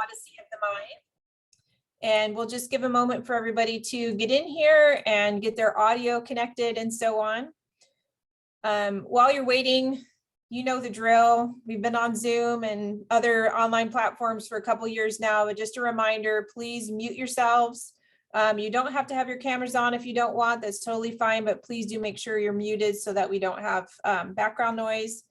Odyssey of the Mind. And we'll just give a moment for everybody to get in here and get their audio connected and so on. While you're waiting, you know the drill. We've been on Zoom and other online platforms for a couple of years now, but just a reminder, please mute yourselves. You don't have to have your cameras on if you don't want, that's totally fine, but please do make sure you're muted so that we don't have background noise.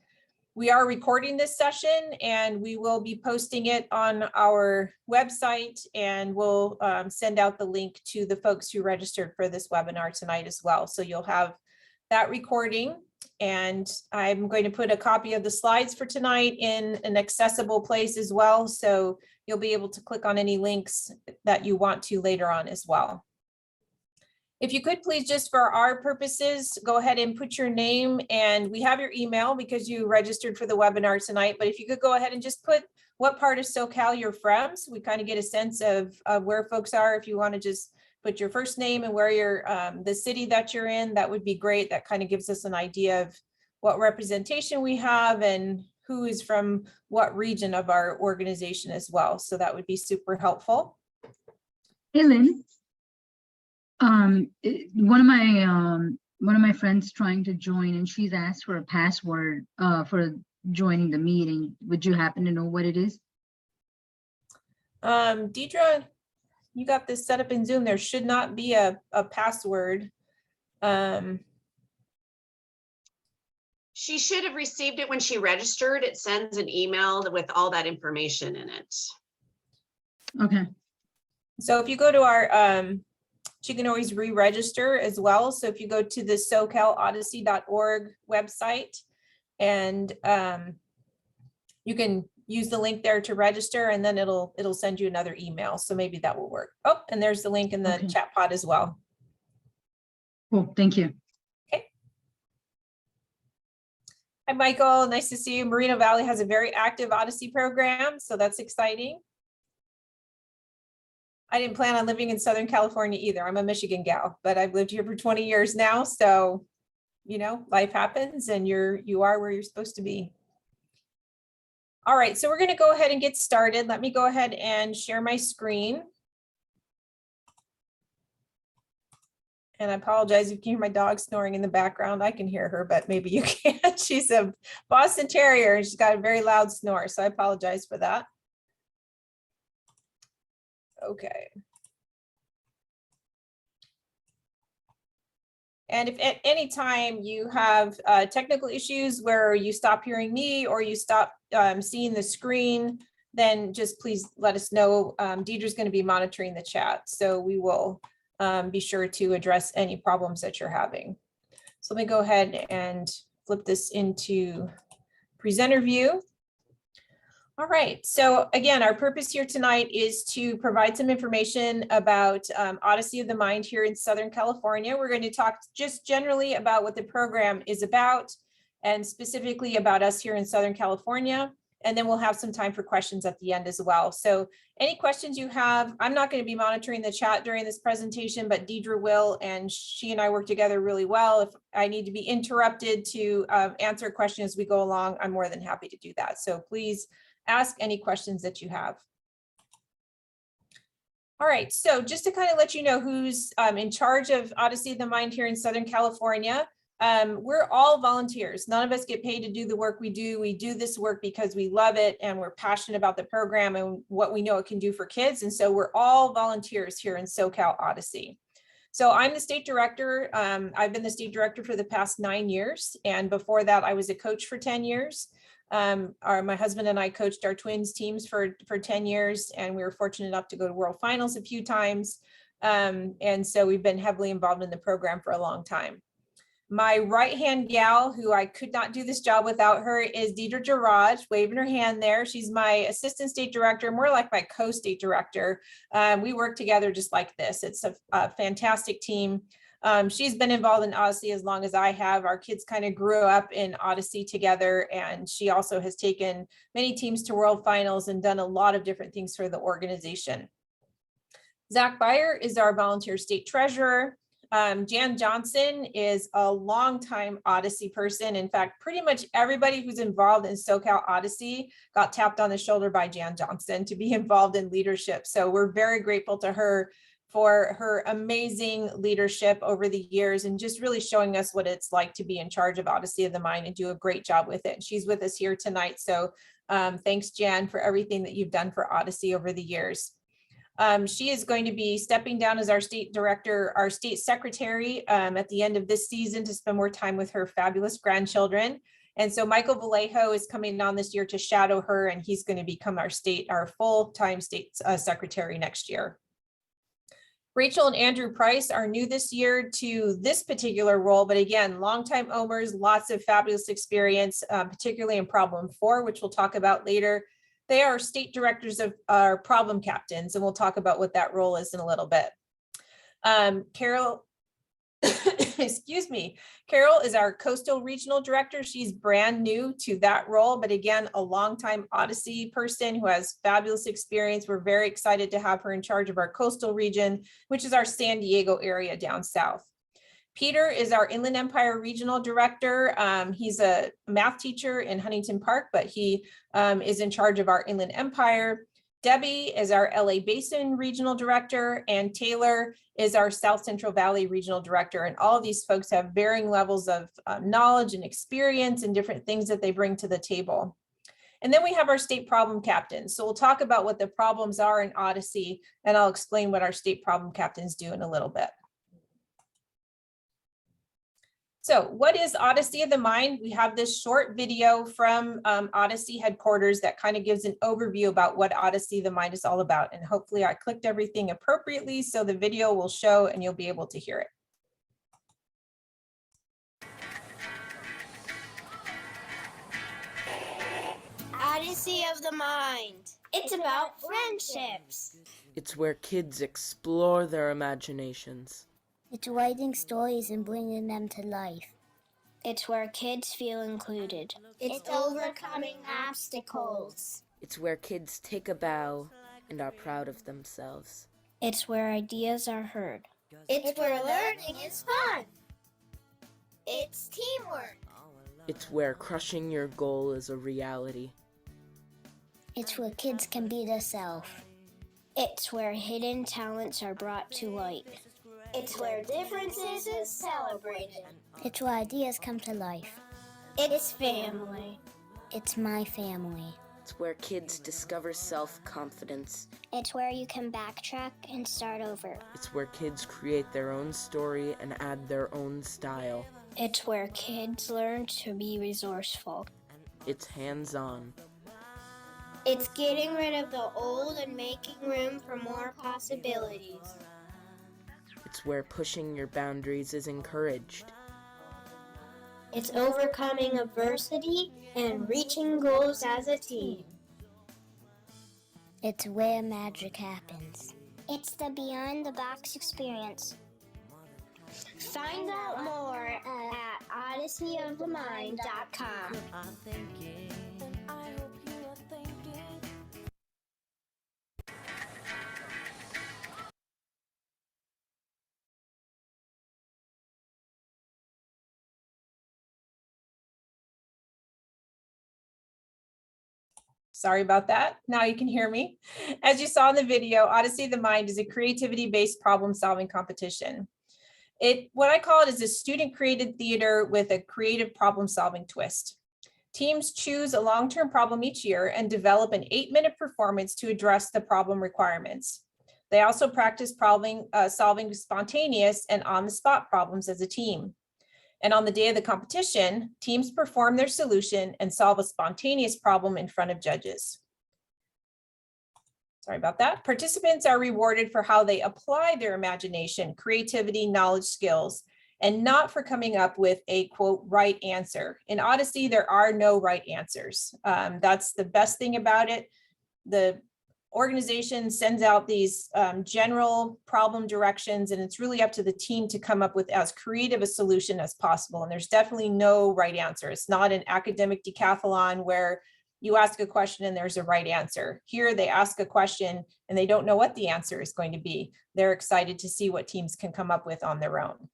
We are recording this session and we will be posting it on our website, and we'll send out the link to the folks who registered for this webinar tonight as well. So you'll have that recording, and I'm going to put a copy of the slides for tonight in an accessible place as well. So you'll be able to click on any links that you want to later on as well. If you could please, just for our purposes, go ahead and put your name, and we have your email because you registered for the webinar tonight, but if you could go ahead and just put what part of SoCal you're from, so we kind of get a sense of where folks are. If you want to just put your first name and where you're, the city that you're in, that would be great. That kind of gives us an idea of what representation we have and who is from what region of our organization as well. So that would be super helpful. Hey, Lynn. One of my friends trying to join, and she's asked for a password for joining the meeting. Would you happen to know what it is? Deidre, you got this set up in Zoom. There should not be a password. She should have received it when she registered. It sends an email with all that information in it. Okay. So if you go to our, she can always re-register as well. So if you go to the socalodyssey.org website, and you can use the link there to register, and then it'll send you another email. So maybe that will work. Oh, and there's the link in the chat pod as well. Cool, thank you. Okay. Hi, Michael, nice to see you. Moreno Valley has a very active Odyssey program, so that's exciting. I didn't plan on living in Southern California either. I'm a Michigan gal, but I've lived here for 20 years now. So, you know, life happens and you are where you're supposed to be. All right, so we're going to go ahead and get started. Let me go ahead and share my screen. And I apologize if you can hear my dog snoring in the background. I can hear her, but maybe you can't. She's a Boston Terrier and she's got a very loud snore. So I apologize for that. Okay. And if at any time you have technical issues where you stop hearing me or you stop seeing the screen, then just please let us know. Deidre's going to be monitoring the chat, so we will be sure to address any problems that you're having. So let me go ahead and flip this into presenter view. All right, so again, our purpose here tonight is to provide some information about Odyssey of the Mind here in Southern California. We're going to talk just generally about what the program is about and specifically about us here in Southern California. And then we'll have some time for questions at the end as well. So any questions you have, I'm not going to be monitoring the chat during this presentation, but Deidre will, and she and I work together really well. If I need to be interrupted to answer a question as we go along, I'm more than happy to do that. So please ask any questions that you have. All right, so just to kind of let you know who's in charge of Odyssey of the Mind here in Southern California, we're all volunteers. None of us get paid to do the work we do. We do this work because we love it and we're passionate about the program and what we know it can do for kids. And so we're all volunteers here in SoCal Odyssey. So I'm the state director. I've been the state director for the past 9 years. And before that, I was a coach for 10 years. My husband and I coached our twins teams for 10 years, and we were fortunate enough to go to World Finals a few times. And so we've been heavily involved in the program for a long time. My right-hand gal, who I could not do this job without her, is Deidre Gerard, waving her hand there. She's my assistant state director, more like my co-state director. We work together just like this. It's a fantastic team. She's been involved in Odyssey as long as I have. Our kids kind of grew up in Odyssey together, and she also has taken many teams to World Finals and done a lot of different things for the organization. Zach Beyer is our volunteer state treasurer. Jan Johnson is a longtime Odyssey person. In fact, pretty much everybody who's involved in SoCal Odyssey got tapped on the shoulder by Jan Johnson to be involved in leadership. So we're very grateful to her for her amazing leadership over the years and just really showing us what it's like to be in charge of Odyssey of the Mind and do a great job with it. She's with us here tonight. So thanks, Jan, for everything that you've done for Odyssey over the years. She is going to be stepping down as our state director, our state secretary at the end of this season to spend more time with her fabulous grandchildren. And so Michael Vallejo is coming on this year to shadow her, and he's going to become our full-time state secretary next year. Rachel and Andrew Price are new this year to this particular role, but again, longtime OMers, lots of fabulous experience, particularly in Problem 4, which we'll talk about later. They are state directors of our problem captains, and we'll talk about what that role is in a little bit. Carol, excuse me, Carol is our coastal regional director. She's brand new to that role, but again, a longtime Odyssey person who has fabulous experience. We're very excited to have her in charge of our coastal region, which is our San Diego area down south. Peter is our Inland Empire Regional Director. He's a math teacher in Huntington Park, but he is in charge of our Inland Empire. Debbie is our LA Basin Regional Director, and Taylor is our South Central Valley Regional Director. And all of these folks have varying levels of knowledge and experience and different things that they bring to the table. And then we have our state problem captains. So we'll talk about what the problems are in Odyssey, and I'll explain what our state problem captains do in a little bit. So what is Odyssey of the Mind? We have this short video from Odyssey headquarters that kind of gives an overview about what Odyssey of the Mind is all about. And hopefully I clicked everything appropriately so the video will show and you'll be able to hear it. Odyssey of the Mind. It's about friendships. It's where kids explore their imaginations. It's writing stories and bringing them to life. It's where kids feel included. It's overcoming obstacles. It's where kids take a bow and are proud of themselves. It's where ideas are heard. It's where learning is fun. It's teamwork. It's where crushing your goal is a reality. It's where kids can be themselves. It's where hidden talents are brought to light. It's where differences is celebrated. It's where ideas come to life. It's family. It's my family. It's where kids discover self-confidence. It's where you can backtrack and start over. It's where kids create their own story and add their own style. It's where kids learn to be resourceful. It's hands-on. It's getting rid of the old and making room for more possibilities. It's where pushing your boundaries is encouraged. It's overcoming adversity and reaching goals as a team. It's where magic happens. It's the Beyond the Box experience. Find out more at odysseyofthemind.com. Sorry about that. Now you can hear me. As you saw in the video, Odyssey of the Mind is a creativity-based problem-solving competition. What I call it is a student-created theater with a creative problem-solving twist. Teams choose a long-term problem each year and develop an 8-minute performance to address the problem requirements. They also practice solving spontaneous and on-the-spot problems as a team. And on the day of the competition, teams perform their solution and solve a spontaneous problem in front of judges. Sorry about that. Participants are rewarded for how they apply their imagination, creativity, knowledge, skills, and not for coming up with a, quote, right answer. In Odyssey, there are no right answers. That's the best thing about it. The organization sends out these general problem directions, and it's really up to the team to come up with as creative a solution as possible. And there's definitely no right answer. It's not an academic decathlon where you ask a question and there's a right answer. Here they ask a question and they don't know what the answer is going to be. They're excited to see what teams can come up with on their own.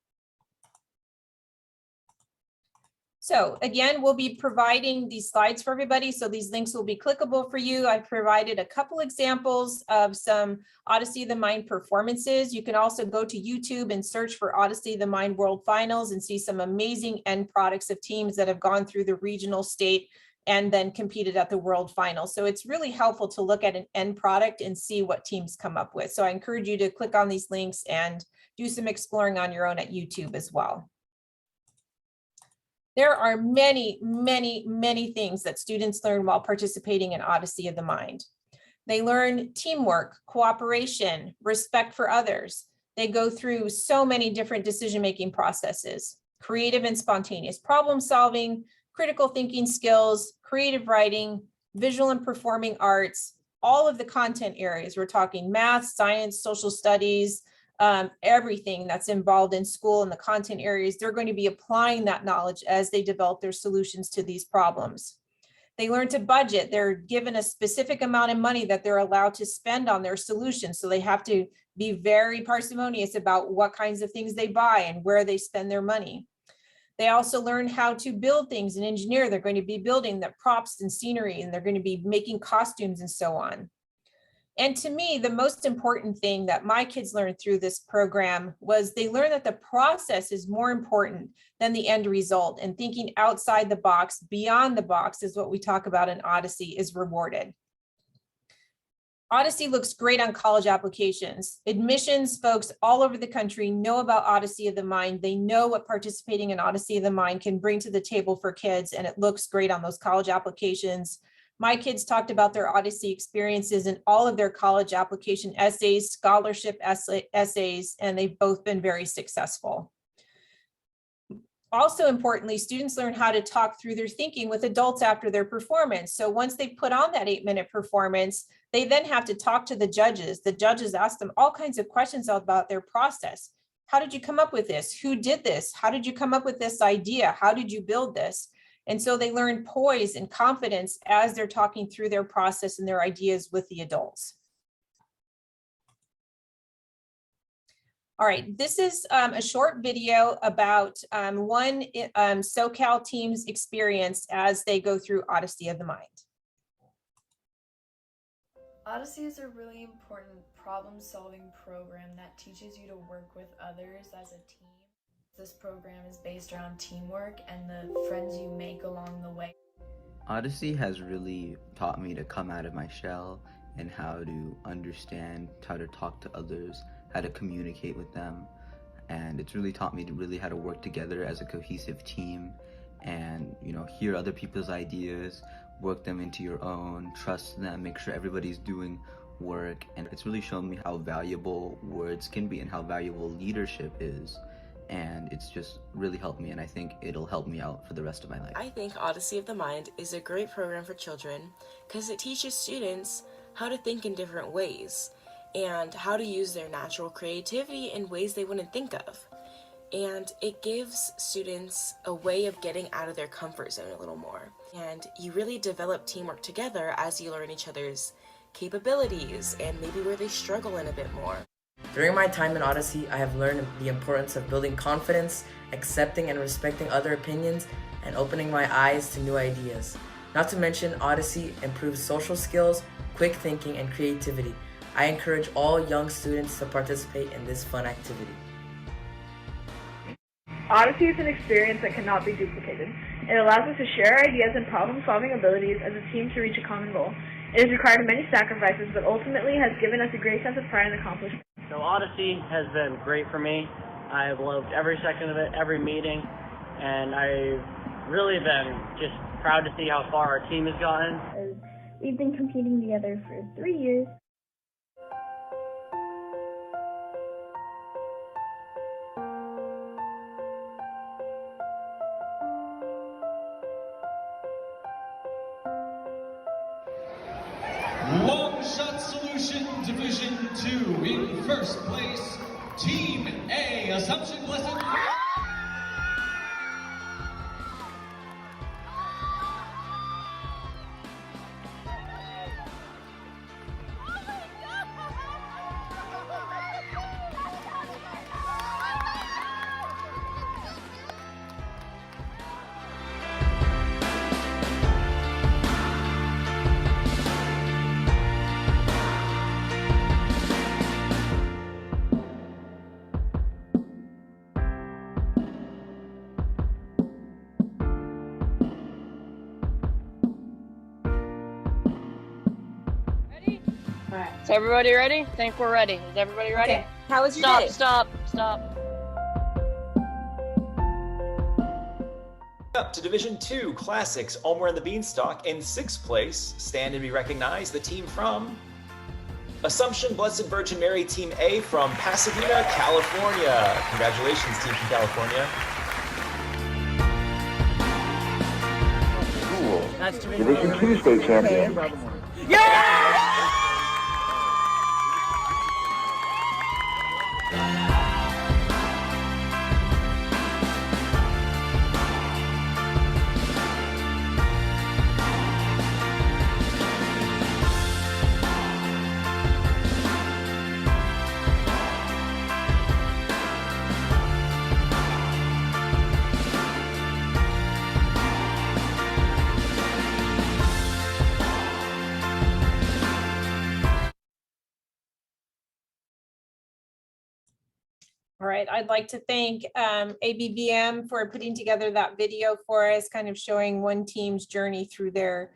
So again, we'll be providing these slides for everybody. So these links will be clickable for you. I've provided a couple examples of some Odyssey of the Mind performances. You can also go to YouTube and search for Odyssey of the Mind World Finals and see some amazing end products of teams that have gone through the regional, state, and then competed at the World Finals. So it's really helpful to look at an end product and see what teams come up with. So I encourage you to click on these links and do some exploring on your own at YouTube as well. There are many, many, many things that students learn while participating in Odyssey of the Mind. They learn teamwork, cooperation, respect for others. They go through so many different decision-making processes, creative and spontaneous problem solving, critical thinking skills, creative writing, visual and performing arts, all of the content areas. We're talking math, science, social studies, everything that's involved in school and the content areas. They're going to be applying that knowledge as they develop their solutions to these problems. They learn to budget. They're given a specific amount of money that they're allowed to spend on their solutions. So they have to be very parsimonious about what kinds of things they buy and where they spend their money. They also learn how to build things and engineer. They're going to be building the props and scenery, and they're going to be making costumes and so on. And to me, the most important thing that my kids learned through this program was they learned that the process is more important than the end result, and thinking outside the box, beyond the box, is what we talk about in Odyssey, is rewarded. Odyssey looks great on college applications. Admissions folks all over the country know about Odyssey of the Mind. They know what participating in Odyssey of the Mind can bring to the table for kids, and it looks great on those college applications. My kids talked about their Odyssey experiences in all of their college application essays, scholarship essays, and they've both been very successful. Also importantly, students learn how to talk through their thinking with adults after their performance. So once they put on that 8-minute performance, they then have to talk to the judges. The judges ask them all kinds of questions about their process. How did you come up with this? Who did this? How did you come up with this idea? How did you build this? And so they learn poise and confidence as they're talking through their process and their ideas with the adults. All right, this is a short video about one SoCal team's experience as they go through Odyssey of the Mind. Odyssey is a really important problem-solving program that teaches you to work with others as a team. This program is based around teamwork and the friends you make along the way. Odyssey has really taught me to come out of my shell and how to understand, how to talk to others, how to communicate with them. And it's really taught me to really how to work together as a cohesive team and, hear other people's ideas, work them into your own, trust them, make sure everybody's doing work. And it's really shown me how valuable words can be and how valuable leadership is. And it's just really helped me, and I think it'll help me out for the rest of my life. I think Odyssey of the Mind is a great program for children because it teaches students how to think in different ways and how to use their natural creativity in ways they wouldn't think of. And it gives students a way of getting out of their comfort zone a little more. And you really develop teamwork together as you learn each other's capabilities and maybe where they struggle in a bit more. During my time in Odyssey, I have learned the importance of building confidence, accepting and respecting other opinions, and opening my eyes to new ideas. Not to mention, Odyssey improves social skills, quick thinking, and creativity. I encourage all young students to participate in this fun activity. Odyssey is an experience that cannot be duplicated. It allows us to share ideas and problem-solving abilities as a team to reach a common goal. It has required many sacrifices, but ultimately has given us a great sense of pride and accomplishment. So Odyssey has been great for me. I've loved every second of it, every meeting, and I've really been just proud to see how far our team has gotten. We've been competing together for 3 years. Long Shot Solution Division 2 in first place, Team A, Assumption Blessed. All right. Is everybody ready? I think we're ready. Is everybody ready? Okay. How was your Stop, day? stop, stop. Up to Division 2 Classics, Elmer and the Beanstalk. In 6th place, stand and be recognized, the team from Assumption Blessed Virgin Mary, Team A from Pasadena, California. Congratulations, team from California. Division 2 state champion. All right, I'd like to thank ABVM for putting together that video for us, kind of showing one team's journey through their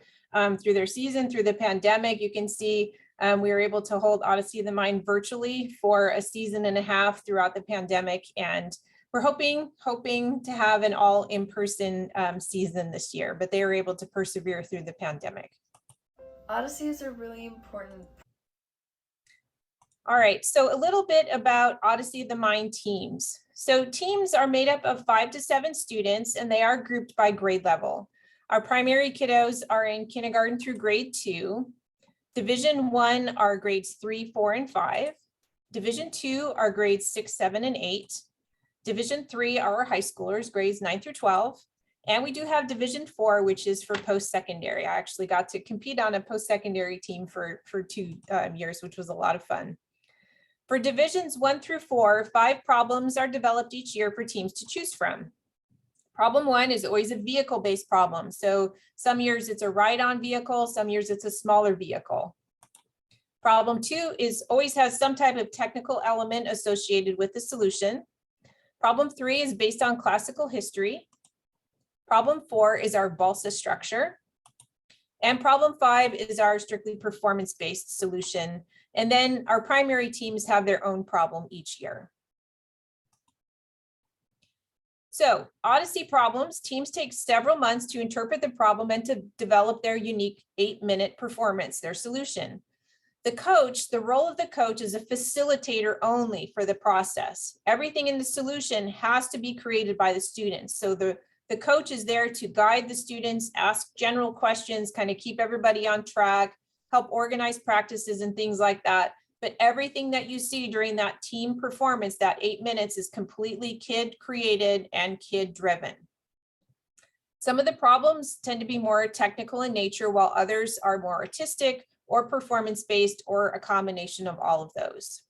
season, through the pandemic. You can see we were able to hold Odyssey of the Mind virtually for a season and a half throughout the pandemic, and we're hoping to have an all in-person season this year, but they were able to persevere through the pandemic. Odyssey is a really important. All right, so a little bit about Odyssey of the Mind teams. So teams are made up of 5 to 7 students, and they are grouped by grade level. Our primary kiddos are in kindergarten through grade 2. Division 1 are grades 3, 4, and 5. Division 2 are grades 6, 7, and 8. Division 3 are our high schoolers, grades 9 through 12. And we do have Division 4, which is for post-secondary. I actually got to compete on a post-secondary team for 2 years, which was a lot of fun. For divisions 1 through 4, 5 problems are developed each year for teams to choose from. Problem 1 is always a vehicle-based problem. So some years it's a ride-on vehicle, some years it's a smaller vehicle. Problem 2 always has some type of technical element associated with the solution. Problem 3 is based on classical history. Problem 4 is our balsa structure. And problem 5 is our strictly performance-based solution. And then our primary teams have their own problem each year. So Odyssey Problems, teams take several months to interpret the problem and to develop their unique 8-minute performance, their solution. The coach, the role of the coach is a facilitator only for the process. Everything in the solution has to be created by the students. So the coach is there to guide the students, ask general questions, kind of keep everybody on track, help organize practices and things like that. But everything that you see during that team performance, that 8 minutes, is completely kid created and kid driven. Some of the problems tend to be more technical in nature, while others are more artistic or performance-based, or a combination of all of those.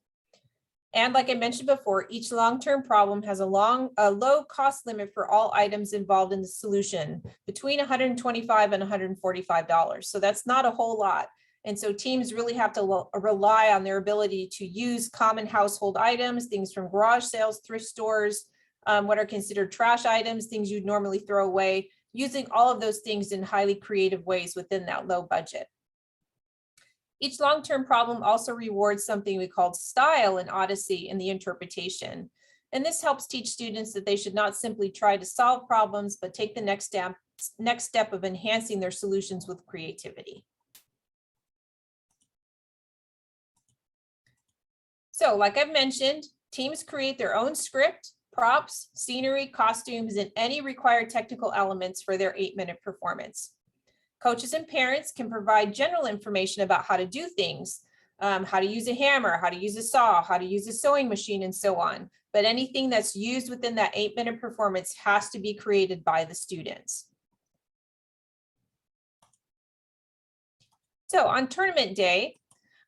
And like I mentioned before, each long-term problem has a low cost limit for all items involved in the solution, between $125 and $145. So that's not a whole lot. And so teams really have to rely on their ability to use common household items, things from garage sales, thrift stores, what are considered trash items, things you'd normally throw away, using all of those things in highly creative ways within that low budget. Each long-term problem also rewards something we call style in Odyssey in the interpretation. And this helps teach students that they should not simply try to solve problems, but take the next step of enhancing their solutions with creativity. So like I've mentioned, teams create their own script, props, scenery, costumes, and any required technical elements for their 8-minute performance. Coaches and parents can provide general information about how to do things, how to use a hammer, how to use a saw, how to use a sewing machine, and so on. But anything that's used within that 8-minute performance has to be created by the students. So on tournament day,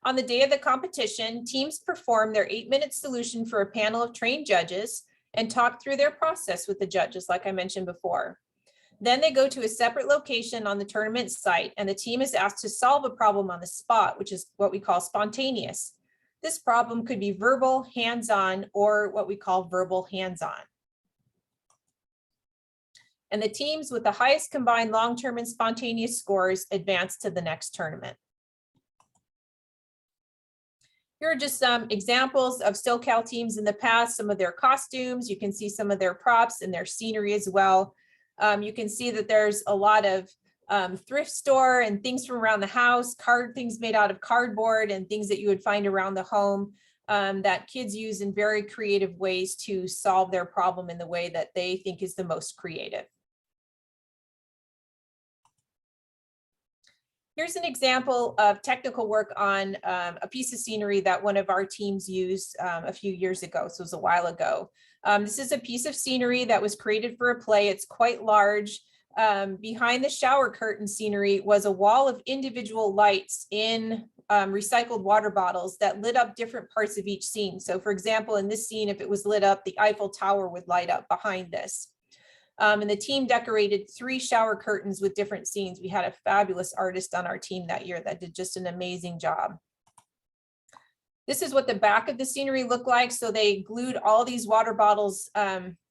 on the day of the competition, teams perform their 8-minute solution for a panel of trained judges and talk through their process with the judges, like I mentioned before. Then they go to a separate location on the tournament site, and the team is asked to solve a problem on the spot, which is what we call spontaneous. This problem could be verbal, hands-on, or what we call verbal hands-on. And the teams with the highest combined long-term and spontaneous scores advance to the next tournament. Here are just some examples of SoCal teams in the past, some of their costumes. You can see some of their props and their scenery as well. You can see that there's a lot of thrift store and things from around the house, things made out of cardboard and things that you would find around the home that kids use in very creative ways to solve their problem in the way that they think is the most creative. Here's an example of technical work on a piece of scenery that one of our teams used a few years ago, so it was a while ago. This is a piece of scenery that was created for a play. It's quite large. Behind the shower curtain scenery was a wall of individual lights in recycled water bottles that lit up different parts of each scene. So for example, in this scene, if it was lit up, the Eiffel Tower would light up behind this. And the team decorated 3 shower curtains with different scenes. We had a fabulous artist on our team that year that did just an amazing job. This is what the back of the scenery looked like. So they glued all these water bottles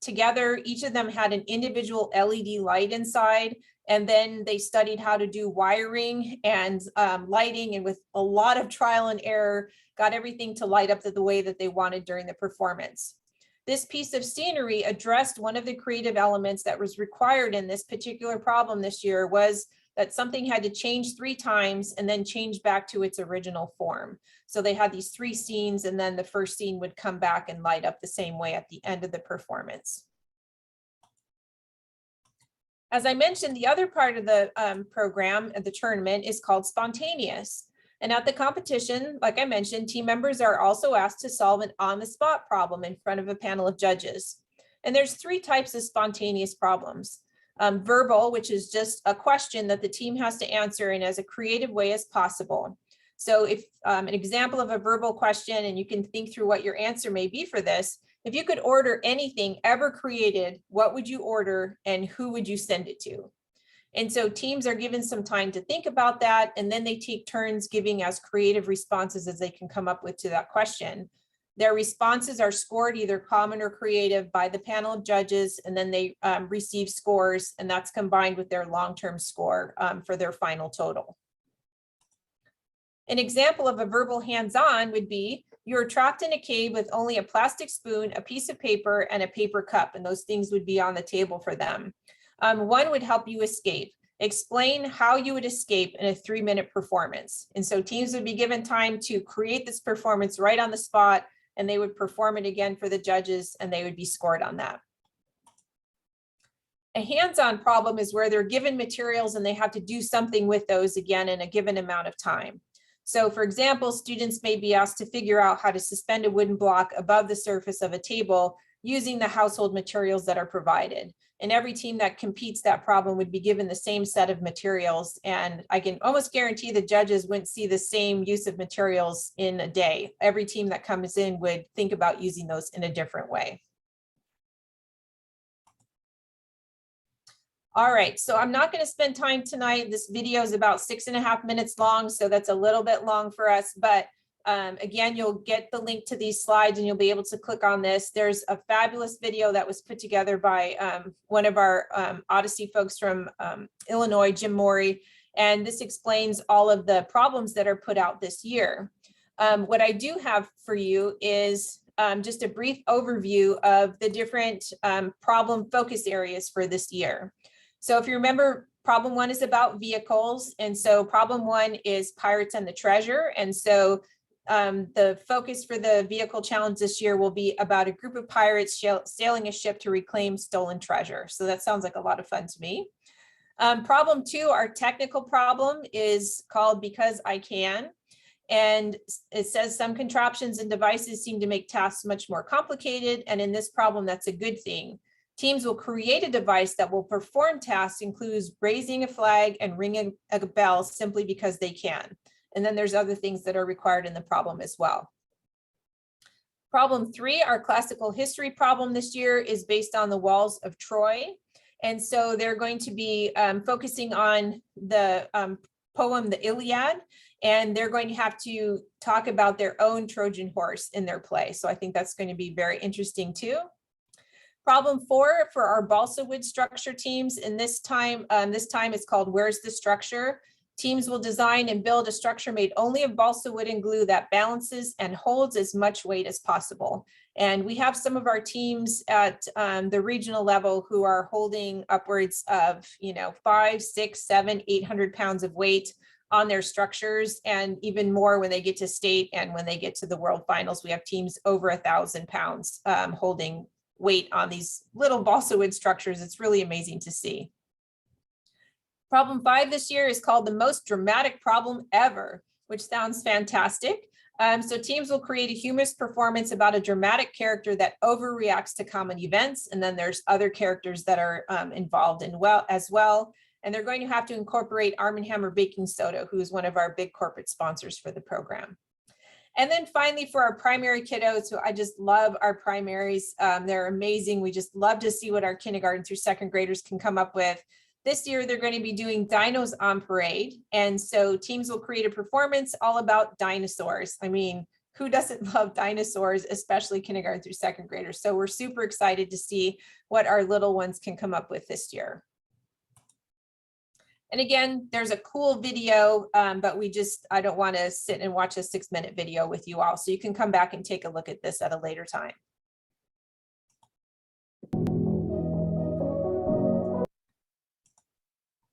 together. Each of them had an individual LED light inside. And then they studied how to do wiring and lighting, and with a lot of trial and error, got everything to light up the way that they wanted during the performance. This piece of scenery addressed one of the creative elements that was required in this particular problem this year, was that something had to change 3 times and then change back to its original form. So they had these 3 scenes, and then the first scene would come back and light up the same way at the end of the performance. As I mentioned, the other part of the program at the tournament is called Spontaneous. And at the competition, like I mentioned, team members are also asked to solve an on-the-spot problem in front of a panel of judges. And there's 3 types of spontaneous problems. Verbal, which is just a question that the team has to answer in as a creative way as possible. So if an example of a verbal question, and you can think through what your answer may be for this, if you could order anything ever created, what would you order and who would you send it to? And so teams are given some time to think about that, and then they take turns giving as creative responses as they can come up with to that question. Their responses are scored either common or creative by the panel of judges, and then they receive scores, and that's combined with their long-term score for their final total. An example of a verbal hands-on would be, you're trapped in a cave with only a plastic spoon, a piece of paper, and a paper cup, and those things would be on the table for them. One would help you escape. Explain how you would escape in a 3-minute performance. And so teams would be given time to create this performance right on the spot, and they would perform it again for the judges, and they would be scored on that. A hands-on problem is where they're given materials and they have to do something with those again in a given amount of time. So for example, students may be asked to figure out how to suspend a wooden block above the surface of a table using the household materials that are provided. And every team that competes that problem would be given the same set of materials. And I can almost guarantee the judges wouldn't see the same use of materials in a day. Every team that comes in would think about using those in a different way. All right, so I'm not going to spend time tonight. This video is about 6.5 minutes long, so that's a little bit long for us. But again, you'll get the link to these slides and you'll be able to click on this. There's a fabulous video that was put together by one of our Odyssey folks from Illinois, Jim Morey, and this explains all of the problems that are put out this year. What I do have for you is just a brief overview of the different problem focus areas for this year. So if you remember, problem 1 is about vehicles. And so problem 1 is Pirates and the Treasure. And so the focus for the vehicle challenge this year will be about a group of pirates sailing a ship to reclaim stolen treasure. So that sounds like a lot of fun to me. Problem 2, our technical problem, is called Because I Can. And it says some contraptions and devices seem to make tasks much more complicated. And in this problem, that's a good thing. Teams will create a device that will perform tasks, includes raising a flag and ringing a bell simply because they can. And then there's other things that are required in the problem as well. Problem 3, our classical history problem this year, is based on the walls of Troy. And so they're going to be focusing on the poem, the Iliad, and they're going to have to talk about their own Trojan horse in their play. So I think that's going to be very interesting too. Problem 4 for our balsa wood structure teams, and this time it's called Where's the Structure? Teams will design and build a structure made only of balsa wood and glue that balances and holds as much weight as possible. And we have some of our teams at the regional level who are holding upwards of, 5, 6, 7, 800 pounds of weight on their structures, and even more when they get to state and when they get to the world finals. We have teams over 1,000 pounds holding weight on these little balsa wood structures. It's really amazing to see. Problem 5 this year is called the most dramatic problem ever, which sounds fantastic. So teams will create a humorous performance about a dramatic character that overreacts to common events. And then there's other characters that are involved as well. And they're going to have to incorporate Arm & Hammer Baking Soda, who is one of our big corporate sponsors for the program. And then finally, for our primary kiddos, who I just love our primaries. They're amazing. We just love to see what our kindergarten through second graders can come up with. This year, they're going to be doing Dinos on Parade. And so teams will create a performance all about dinosaurs. I mean, who doesn't love dinosaurs, especially kindergarten through second graders? So we're super excited to see what our little ones can come up with this year. And again, there's a cool video, but I don't want to sit and watch a 6-minute video with you all. So you can come back and take a look at this at a later time.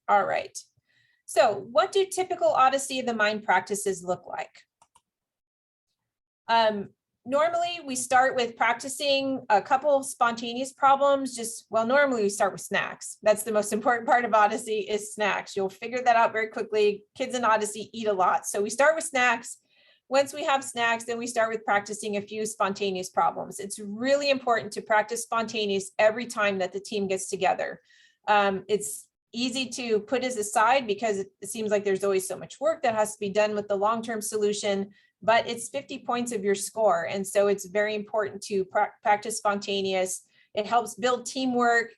All right. So what do typical Odyssey of the Mind practices look like? Normally we start with practicing a couple of spontaneous problems. Normally we start with snacks. That's the most important part of Odyssey is snacks. You'll figure that out very quickly. Kids in Odyssey eat a lot. So we start with snacks. Once we have snacks, then we start with practicing a few spontaneous problems. It's really important to practice spontaneous every time that the team gets together. It's easy to put as aside because it seems like there's always so much work that has to be done with the long-term solution, but it's 50 points of your score. And so it's very important to practice spontaneous. It helps build teamwork,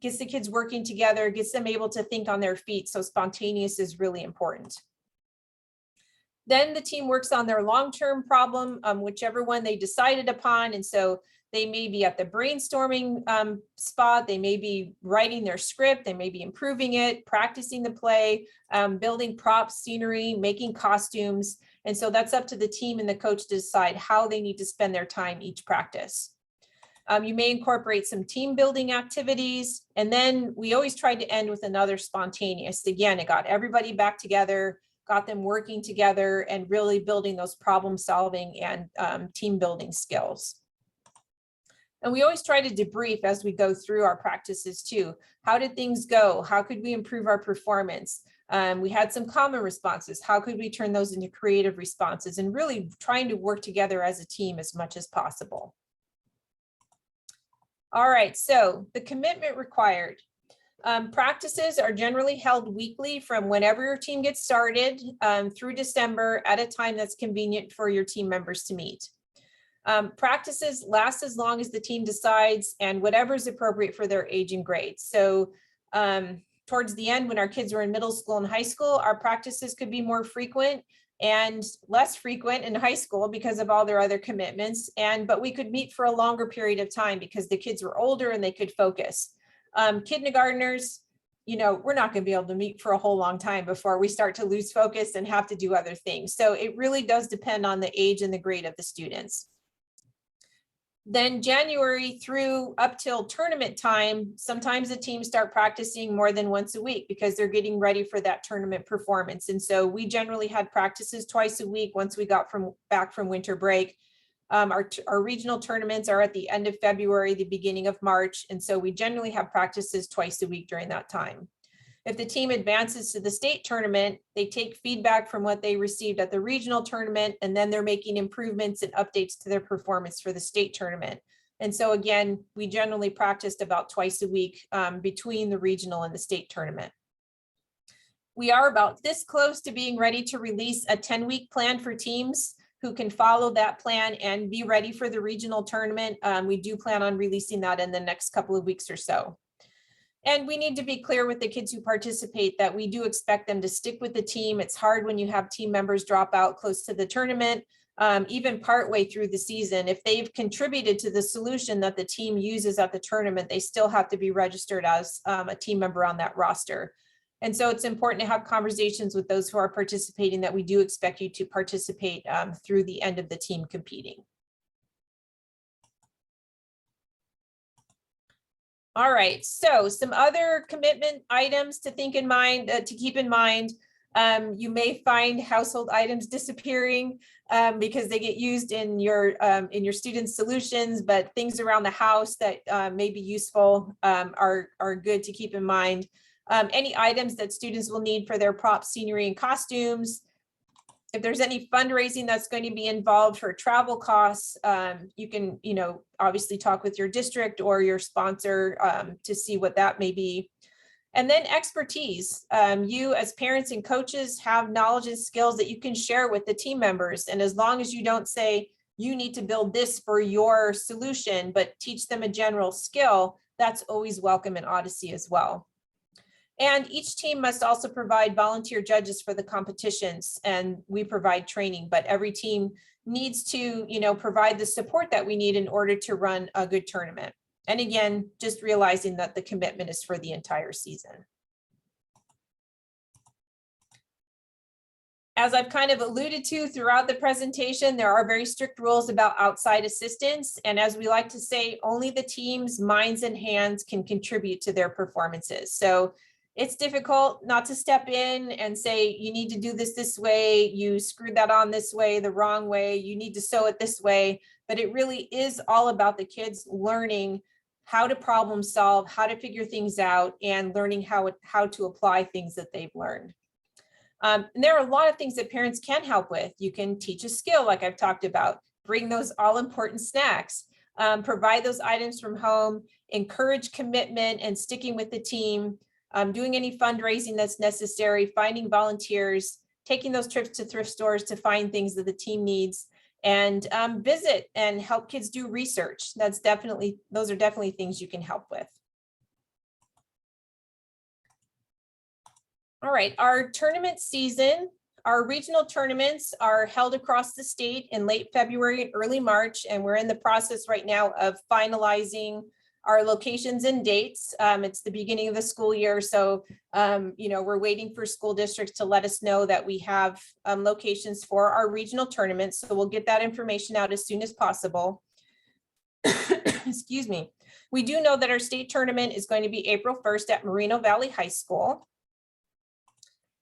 gets the kids working together, gets them able to think on their feet. So spontaneous is really important. Then the team works on their long-term problem, whichever one they decided upon. And so they may be at the brainstorming spot, they may be writing their script, they may be improving it, practicing the play, building props, scenery, making costumes. And so that's up to the team and the coach to decide how they need to spend their time each practice. You may incorporate some team building activities. And then we always tried to end with another spontaneous. Again, it got everybody back together, got them working together and really building those problem solving and team building skills. And we always try to debrief as we go through our practices too. How did things go? How could we improve our performance? We had some common responses. How could we turn those into creative responses? And really trying to work together as a team as much as possible. All right, so the commitment required. Practices are generally held weekly from whenever your team gets started through December at a time that's convenient for your team members to meet. Practices last as long as the team decides and whatever is appropriate for their age and grade. So towards the end, when our kids were in middle school and high school, our practices could be more frequent and less frequent in high school because of all their other commitments. But we could meet for a longer period of time because the kids were older and they could focus. Kindergartners, we're not going to be able to meet for a whole long time before we start to lose focus and have to do other things. So it really does depend on the age and the grade of the students. Then January through up till tournament time, sometimes the teams start practicing more than once a week because they're getting ready for that tournament performance. And so we generally had practices twice a week once we got back from winter break. Our regional tournaments are at the end of February, the beginning of March. And so we generally have practices twice a week during that time. If the team advances to the state tournament, they take feedback from what they received at the regional tournament, and then they're making improvements and updates to their performance for the state tournament. And so again, we generally practiced about twice a week between the regional and the state tournament. We are about this close to being ready to release a 10-week plan for teams who can follow that plan and be ready for the regional tournament. We do plan on releasing that in the next couple of weeks or so. And we need to be clear with the kids who participate that we do expect them to stick with the team. It's hard when you have team members drop out close to the tournament, even partway through the season. If they've contributed to the solution that the team uses at the tournament, they still have to be registered as a team member on that roster. And so it's important to have conversations with those who are participating that we do expect you to participate through the end of the team competing. All right, so some other commitment items to keep in mind. You may find household items disappearing because they get used in your students' solutions, but things around the house that may be useful are good to keep in mind. Any items that students will need for their props, scenery, and costumes. If there's any fundraising that's going to be involved for travel costs, you can, obviously talk with your district or your sponsor to see what that may be. And then expertise. You as parents and coaches have knowledge and skills that you can share with the team members. And as long as you don't say you need to build this for your solution, but teach them a general skill, that's always welcome in Odyssey as well. And each team must also provide volunteer judges for the competitions, and we provide training, but every team needs to, provide the support that we need in order to run a good tournament. And again, just realizing that the commitment is for the entire season. As I've kind of alluded to throughout the presentation, there are very strict rules about outside assistance. And as we like to say, only the team's minds and hands can contribute to their performances. So it's difficult not to step in and say, you need to do this way, you screwed that on this way, the wrong way, you need to sew it this way. But it really is all about the kids learning how to problem solve, how to figure things out, and learning how to apply things that they've learned. And there are a lot of things that parents can help with. You can teach a skill like I've talked about, bring those all important snacks, provide those items from home, encourage commitment and sticking with the team, doing any fundraising that's necessary, finding volunteers, taking those trips to thrift stores to find things that the team needs, and visit and help kids do research. Those are definitely things you can help with. All right, our tournament season, our regional tournaments are held across the state in late February and early March, and we're in the process right now of finalizing our locations and dates. It's the beginning of the school year, so we're waiting for school districts to let us know that we have locations for our regional tournaments. So we'll get that information out as soon as possible. Excuse me. We do know that our state tournament is going to be April 1st at Moreno Valley High School.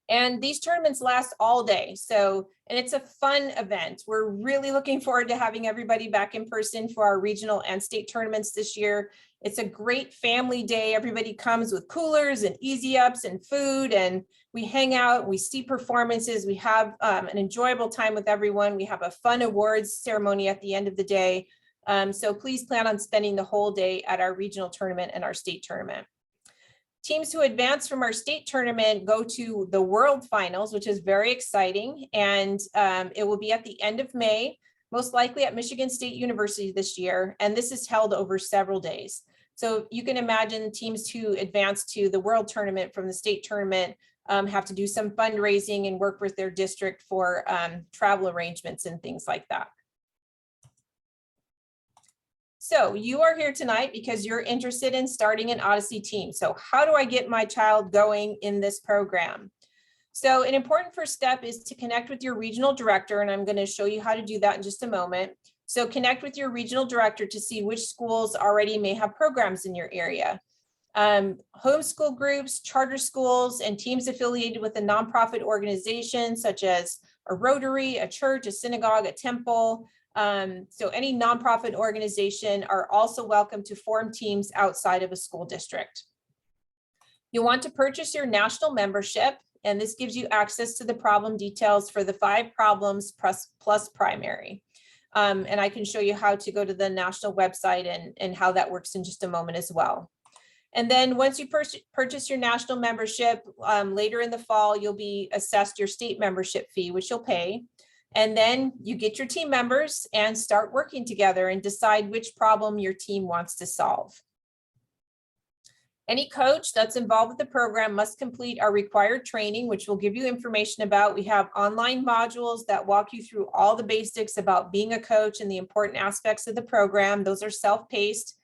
And these tournaments last all day. And it's a fun event. We're really looking forward to having everybody back in person for our regional and state tournaments this year. It's a great family day. Everybody comes with coolers and easy ups and food, and we hang out, we see performances, we have an enjoyable time with everyone. We have a fun awards ceremony at the end of the day. So please plan on spending the whole day at our regional tournament and our state tournament. Teams who advance from our state tournament go to the World Finals, which is very exciting. And it will be at the end of May, most likely at Michigan State University this year. And this is held over several days. So you can imagine teams who advance to the World Tournament from the state tournament have to do some fundraising and work with their district for travel arrangements and things like that. So you are here tonight because you're interested in starting an Odyssey team. So how do I get my child going in this program? So an important first step is to connect with your regional director, and I'm going to show you how to do that in just a moment. So connect with your regional director to see which schools already may have programs in your area. Homeschool groups, charter schools, and teams affiliated with a nonprofit organization such as a Rotary, a church, a synagogue, a temple. So any nonprofit organization are also welcome to form teams outside of a school district. You'll want to purchase your national membership, and this gives you access to the problem details for the 5 problems plus primary. And I can show you how to go to the national website and how that works in just a moment as well. And then once you purchase your national membership, later in the fall, you'll be assessed your state membership fee, which you'll pay. And then you get your team members and start working together and decide which problem your team wants to solve. Any coach that's involved with the program must complete our required training, which we'll give you information about. We have online modules that walk you through all the basics about being a coach and the important aspects of the program. Those are self-paced.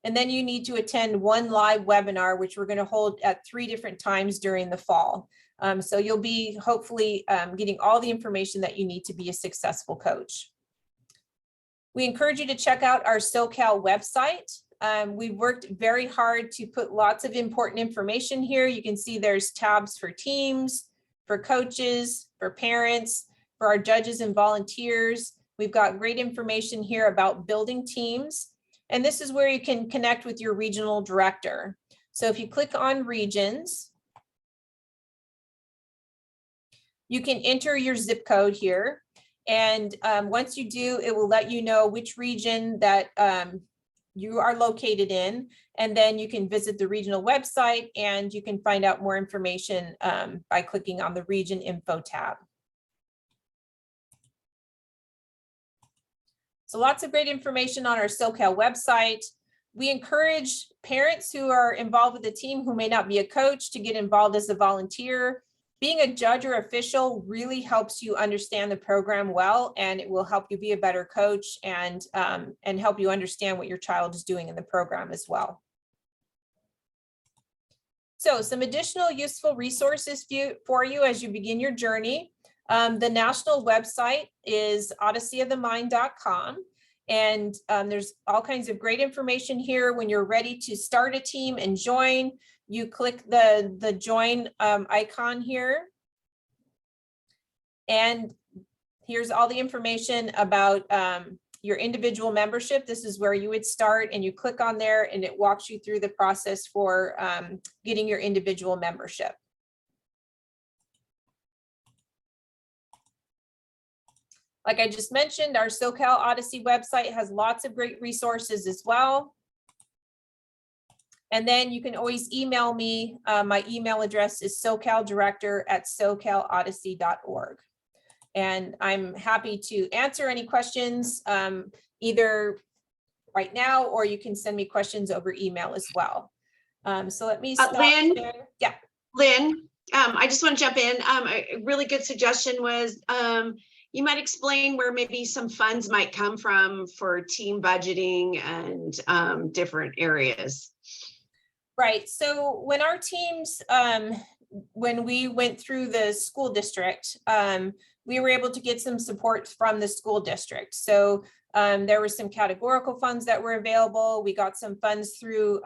And then you need to attend one live webinar, which we're going to hold at 3 different times during the fall. So you'll be hopefully getting all the information that you need to be a successful coach. We encourage you to check out our SoCal website. We've worked very hard to put lots of important information here. You can see there's tabs for teams, for coaches, for parents, for our judges and volunteers. We've got great information here about building teams. And this is where you can connect with your regional director. So if you click on regions, you can enter your zip code here. And once you do, it will let you know which region that you are located in. And then you can visit the regional website and you can find out more information by clicking on the region info tab. So lots of great information on our SoCal website. We encourage parents who are involved with the team who may not be a coach to get involved as a volunteer. Being a judge or official really helps you understand the program well, and it will help you be a better coach and help you understand what your child is doing in the program as well. So some additional useful resources for you as you begin your journey. The national website is odysseyofthemind.com. And there's all kinds of great information here. When you're ready to start a team and join, you click the join icon here. And here's all the information about your individual membership. This is where you would start, and you click on there and it walks you through the process for getting your individual membership. Like I just mentioned, our SoCal Odyssey website has lots of great resources as well. And then you can always email me. My email address is socaldirector@socalodyssey.org. And I'm happy to answer any questions either right now, or you can send me questions over email as well. So let me stop Lynn, there. Yeah. Lynn, I just want to jump in. A really good suggestion was you might explain where maybe some funds might come from for team budgeting and different areas. Right. So when our teams, when we went through the school district, we were able to get some support from the school district. So there were some categorical funds that were available. We got some funds through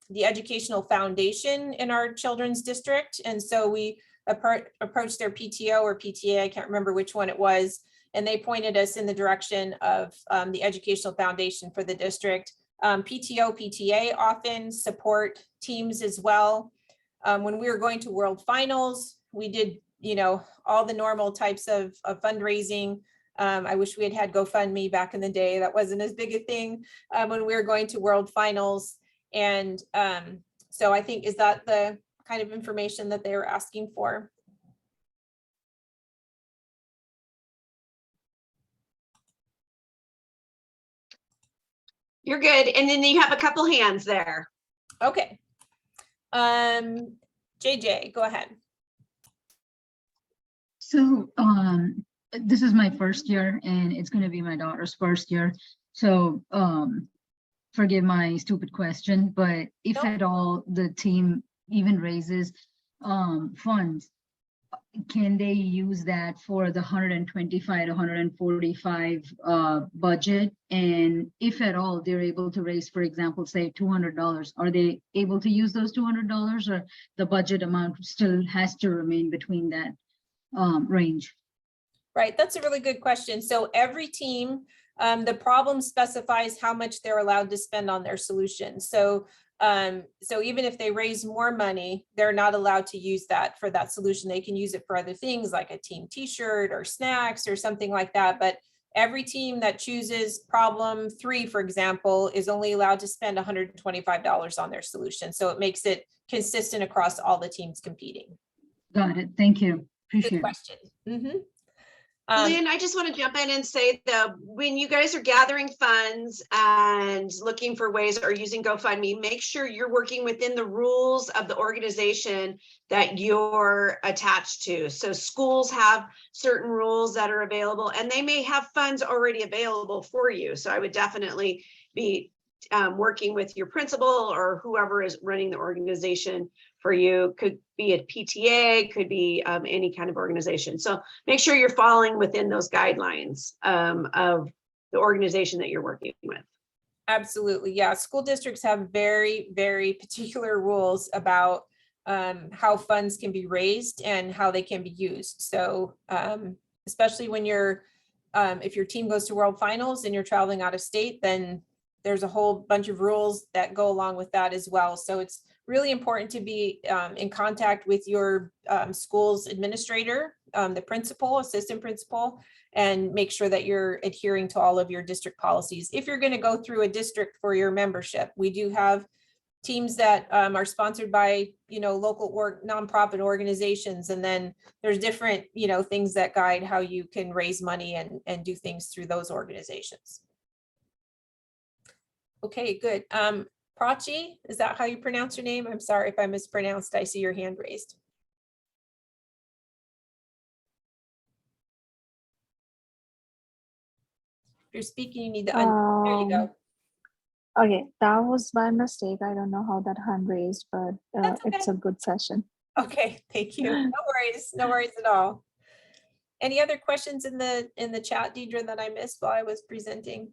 the Educational Foundation in our children's district. And so we approached their PTO or PTA, I can't remember which one it was, and they pointed us in the direction of the Educational Foundation for the district. PTO, PTA often support teams as well. When we were going to World Finals, we did, all the normal types of fundraising. I wish we had had GoFundMe back in the day. That wasn't as big a thing when we were going to World Finals. And so I think, is that the kind of information that they were asking for? You're good. And then you have a couple hands there. Okay. JJ, go ahead. So this is my first year, and it's going to be my daughter's first year. So forgive my stupid question, but if at all the team even raises funds, can they use that for the 125 to 145 budget? And if at all they're able to raise, for example, say $200, are they able to use those $200, or the budget amount still has to remain between that range? Right, that's a really good question. So every team, the problem specifies how much they're allowed to spend on their solution. So even if they raise more money, they're not allowed to use that for that solution. They can use it for other things like a team t-shirt or snacks or something like that. But every team that chooses problem 3, for example, is only allowed to spend $125 on their solution. So it makes it consistent across all the teams competing. Got it. Thank you. Appreciate Good question. Mm-hmm. Lynn, I just want to jump in and say that when you guys are gathering funds and looking for ways or using GoFundMe, make sure you're working within the rules of the organization that you're attached to. So schools have certain rules that are available, and they may have funds already available for you. So I would definitely be working with your principal or whoever is running the organization for you. Could be a PTA, could be any kind of organization. So make sure you're following within those guidelines of the organization that you're working with. Absolutely. Yeah. School districts have very, very particular rules about how funds can be raised and how they can be used. So especially when you're, if your team goes to World Finals and you're traveling out of state, then there's a whole bunch of rules that go along with that as well. So it's really important to be in contact with your school's administrator, the principal, assistant principal, and make sure that you're adhering to all of your district policies. If you're going to go through a district for your membership, we do have teams that are sponsored by, local or nonprofit organizations. And then there's different, things that guide how you can raise money and do things through those organizations. Okay, good. Prachi, is that how you pronounce your name? I'm sorry if I mispronounced. I see your hand raised. If you're speaking, you need to unmute. There you go. Okay, that was by mistake. I don't know how that hand raised, but it's a good session. Okay, thank you. No worries at all. Any other questions in the chat, Deidre, that I missed while I was presenting?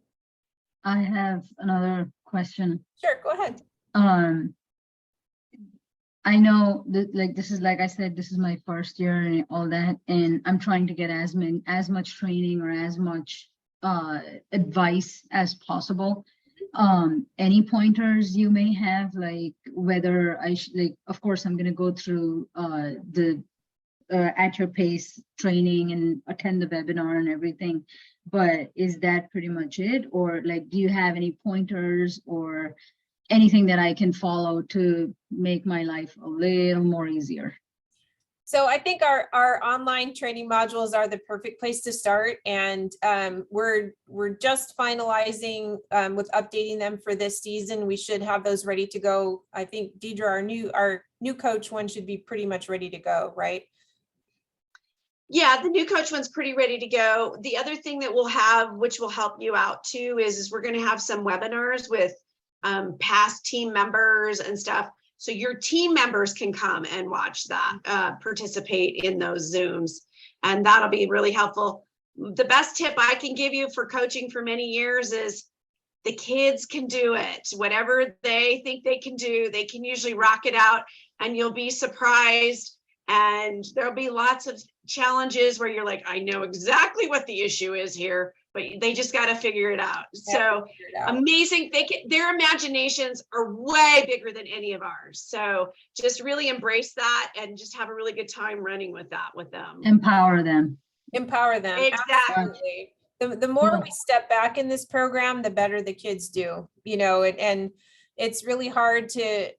I have another question. Sure, go ahead. I know that, this is, like I said, this is my first year and all that, and I'm trying to get as much training or as much advice as possible. Any pointers you may have, like whether I should, of course I'm going to go through the at your pace training and attend the webinar and everything, but is that pretty much it? Or do you have any pointers or anything that I can follow to make my life a little more easier? So I think our online training modules are the perfect place to start, and we're just finalizing with updating them for this season. We should have those ready to go. I think Deidre, our new coach one, should be pretty much ready to go, right? Yeah, the new coach one's pretty ready to go. The other thing that we'll have, which will help you out too, is we're going to have some webinars with past team members and stuff. So your team members can come and watch that, participate in those Zooms, and that'll be really helpful. The best tip I can give you for coaching for many years is the kids can do it. Whatever they think they can do, they can usually rock it out, and you'll be surprised. And there'll be lots of challenges where you're like, I know exactly what the issue is here, but they just got to figure it out. So amazing. Their imaginations are way bigger than any of ours. So just really embrace that and just have a really good time running with that with them. Empower them. Empower them. Exactly. Absolutely. The more we step back in this program, the better the kids do, and it's really hard to,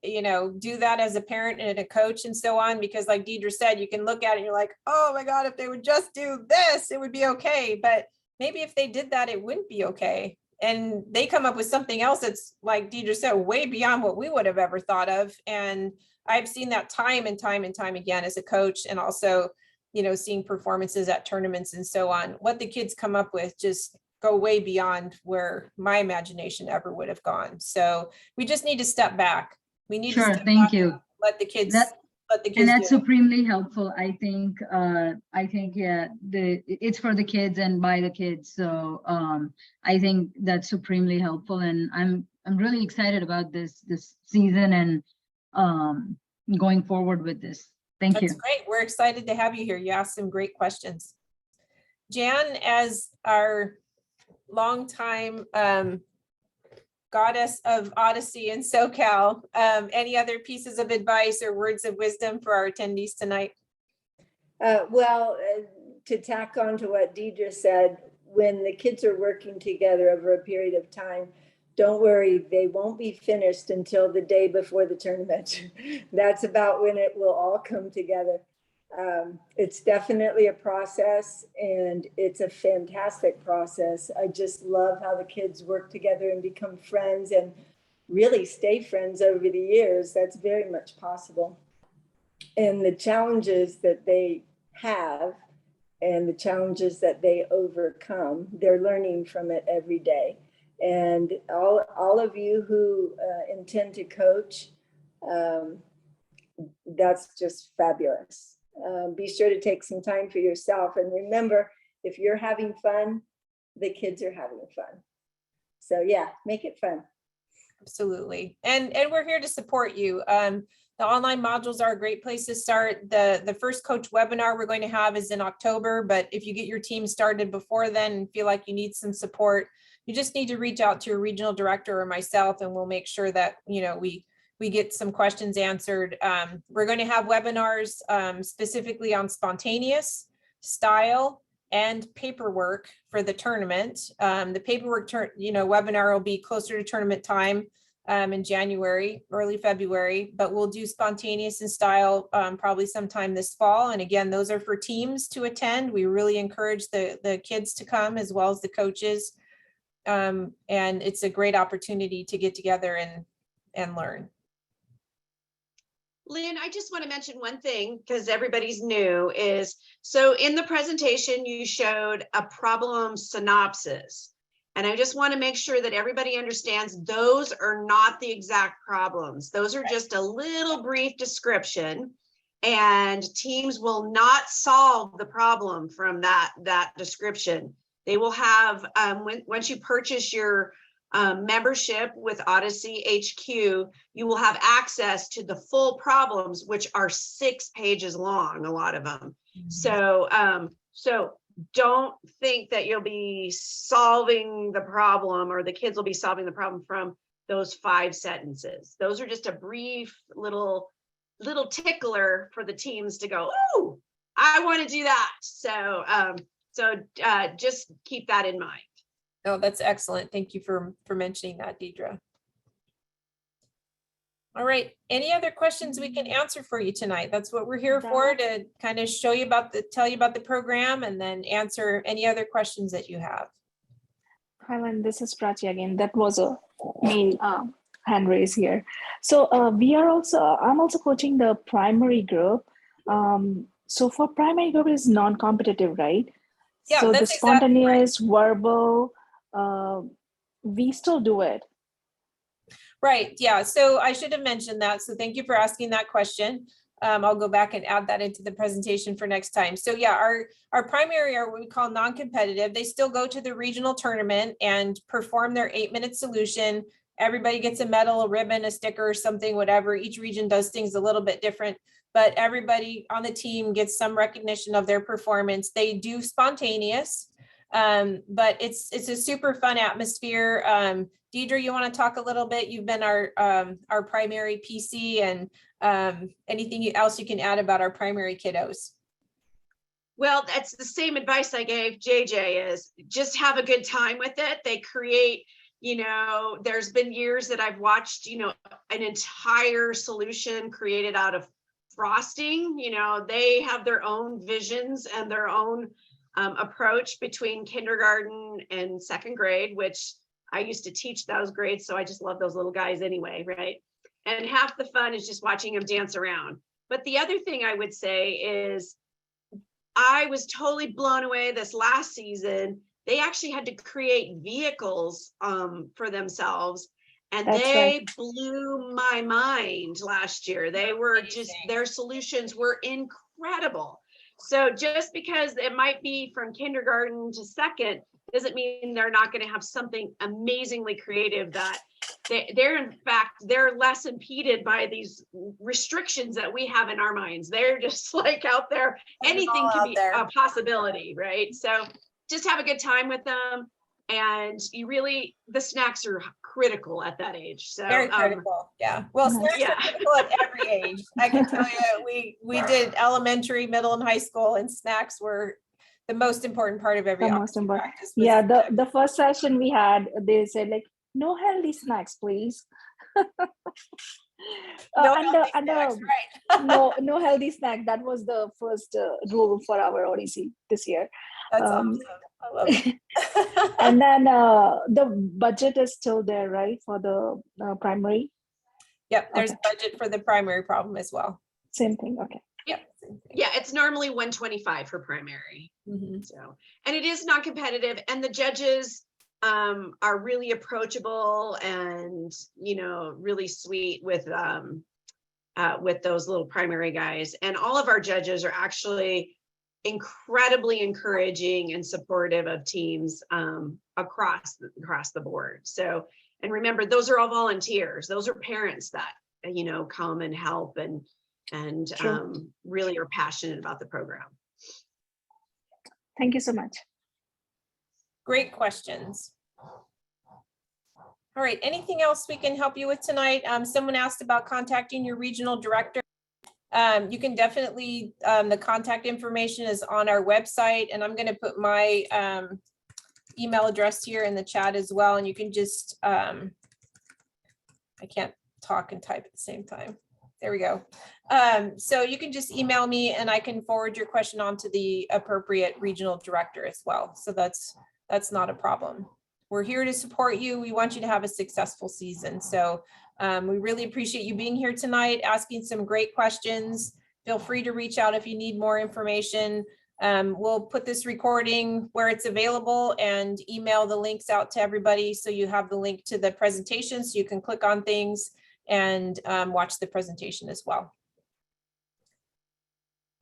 do that as a parent and a coach and so on, because like Deidre said, you can look at it and you're like, oh my God, if they would just do this, it would be okay. But maybe if they did that, it wouldn't be okay. And they come up with something else that's, like Deidre said, way beyond what we would have ever thought of. And I've seen that time and time and time again as a coach, and also, seeing performances at tournaments and so on. What the kids come up with just go way beyond where my imagination ever would have gone. So we just need to step back. We need to step thank back you. And let the kids and that's supremely helpful. I think yeah, it's for the kids and by the kids. So I think that's supremely helpful, and I'm really excited about this season and going forward with this. Thank you. That's great. We're excited to have you here. You asked some great questions. Jan, as our longtime goddess of Odyssey and SoCal, any other pieces of advice or words of wisdom for our attendees tonight? To tack on to what Deidre said, when the kids are working together over a period of time, don't worry, they won't be finished until the day before the tournament. That's about when it will all come together. It's definitely a process, and it's a fantastic process. I just love how the kids work together and become friends and really stay friends over the years. That's very much possible. And the challenges that they have and the challenges that they overcome, they're learning from it every day. And all of you who intend to coach, that's just fabulous. Be sure to take some time for yourself. And remember, if you're having fun, the kids are having fun. So yeah, make it fun. Absolutely. And we're here to support you. The online modules are a great place to start. The first coach webinar we're going to have is in October, but if you get your team started before then and feel like you need some support, you just need to reach out to your regional director or myself, and we'll make sure that, we get some questions answered. We're going to have webinars specifically on spontaneous, style, and paperwork for the tournament. The paperwork webinar will be closer to tournament time in January, early February, but we'll do spontaneous and style probably sometime this fall. And again, those are for teams to attend. We really encourage the kids to come as well as the coaches. And it's a great opportunity to get together and learn. Lynn, I just want to mention one thing because everybody's new is, so in the presentation, you showed a problem synopsis. And I just want to make sure that everybody understands those are not the exact problems. Those are just a little brief description, and teams will not solve the problem from that description. They will have, once you purchase your membership with Odyssey HQ, you will have access to the full problems, which are 6 pages long, a lot of them. So don't think that you'll be solving the problem or the kids will be solving the problem from those 5 sentences. Those are just a brief little tickler for the teams to go, oh, I want to do that. So just keep that in mind. Oh, that's excellent. Thank you for mentioning that, Deidre. All right. Any other questions we can answer for you tonight? That's what we're here for, to kind of tell you about the program and then answer any other questions that you have. Hi, Lynn, this is Prachi again. That was a main hand raise here. So I'm also coaching the primary group. So for primary group is non-competitive, right? Yeah, so the that's exactly spontaneous, verbal, we still do it. Right. Yeah. So I should have mentioned that. So thank you for asking that question. I'll go back and add that into the presentation for next time. So yeah, our primary are what we call non-competitive. They still go to the regional tournament and perform their 8-minute solution. Everybody gets a medal, a ribbon, a sticker, or something, whatever. Each region does things a little bit different, but everybody on the team gets some recognition of their performance. They do spontaneous, but it's a super fun atmosphere. Deidre, you want to talk a little bit? You've been our primary PC, and anything else you can add about our primary kiddos? Well, that's the same advice I gave JJ, is just have a good time with it. They create, there's been years that I've watched, an entire solution created out of frosting. They have their own visions and their own approach between kindergarten and 2nd grade, which I used to teach those grades. So I just love those little guys anyway, right? And half the fun is just watching them dance around. But the other thing I would say is I was totally blown away this last season. They actually had to create vehicles for themselves. And they blew my mind last year. They were their solutions were incredible. So just because it might be from kindergarten to 2nd, doesn't mean they're not going to have something amazingly creative that they're less impeded by these restrictions that we have in our minds. They're just like out there, anything can be a possibility, right? So just have a good time with them. And the snacks are critical at that age. So very critical. Yeah. Well, snacks are critical at every age. I can tell you, we did elementary, middle, and high school, and snacks were the most important part of every practice. Yeah, the first session we had, they said like, no healthy snacks, please. No healthy snack. That was the first rule for our Odyssey this year. That's awesome. I love it. And then the budget is still there, right, for the primary? Yep, there's a budget for the primary problem as well. Same thing. Okay. Yeah, it's normally $125 for primary. So, and it is non-competitive, and the judges are really approachable and, you know, really sweet with those little primary guys. And all of our judges are actually incredibly encouraging and supportive of teams across the board. So, and remember, those are all volunteers. Those are parents that, you know, come and help and really are passionate about the program. Thank you so much. Great questions. All right, anything else we can help you with tonight? Someone asked about contacting your regional director. You can definitely, the contact information is on our website, and I'm going to put my email address here in the chat as well. And you can just, I can't talk and type at the same time. There we go. So you can just email me and I can forward your question on to the appropriate regional director as well. So that's not a problem. We're here to support you. We want you to have a successful season. So we really appreciate you being here tonight, asking some great questions. Feel free to reach out if you need more information. We'll put this recording where it's available and email the links out to everybody. So you have the link to the presentation so you can click on things and watch the presentation as well.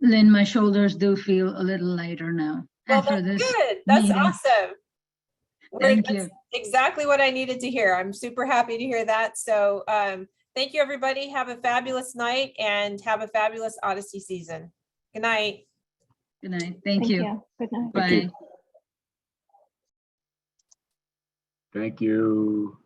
Lynn, my shoulders do feel a little lighter now. Well, after that's this good. That's meeting. awesome. Thank That's you. exactly what I needed to hear. I'm super happy to hear that. So thank you, everybody. Have a fabulous night and have a fabulous Odyssey season. Good night. Good night. Thank you. Good night. Bye. Thank you.